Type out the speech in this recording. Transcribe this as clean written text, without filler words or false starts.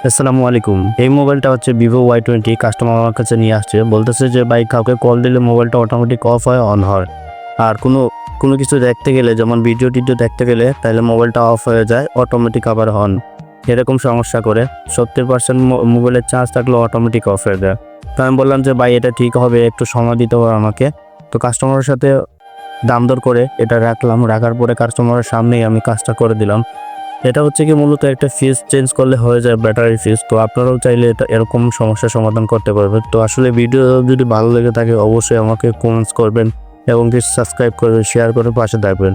আসসালামু আলাইকুম। এই মোবাইলটা হচ্ছে ভিভো Y20 কাস্টমার আমার কাছে নিয়ে আসছে। বলতেছে যে ভাই কাউকে কল দিলে মোবাইলটা অটোমেটিক অফ হয় অন হয়। আর কোনো কিছু দেখতে গেলে যেমন ভিডিও দেখতে গেলে তাহলে মোবাইলটা অফ হয়ে যায় অটোমেটিক আবার অন। এরকম সমস্যা করে 70% মোবাইলের চার্জ থাকলেও অটোমেটিক অফ হয়ে যায়। তো আমি বললাম যে ভাই এটা ঠিক হবে, একটু সময় দিতে হবে আমাকে। তো কাস্টমারের সাথে দাম দর করে এটা রাখলাম। রাখার পরে কাস্টমারের সামনেই আমি কাজটা করে দিলাম। এটা হচ্ছে কি মূলত একটা ফিউজ চেঞ্জ করলে হয়ে যায় ব্যাটারি ফিউজ। তো আপনারাও চাইলে এটা এরকম সমস্যার সমাধান করতে পারবেন। তো আসলে ভিডিও যদি ভালো লেগে থাকে অবশ্যই আমাকে কমেন্টস করবেন এবং সাবস্ক্রাইব করবেন, শেয়ার করে পাশে থাকবেন।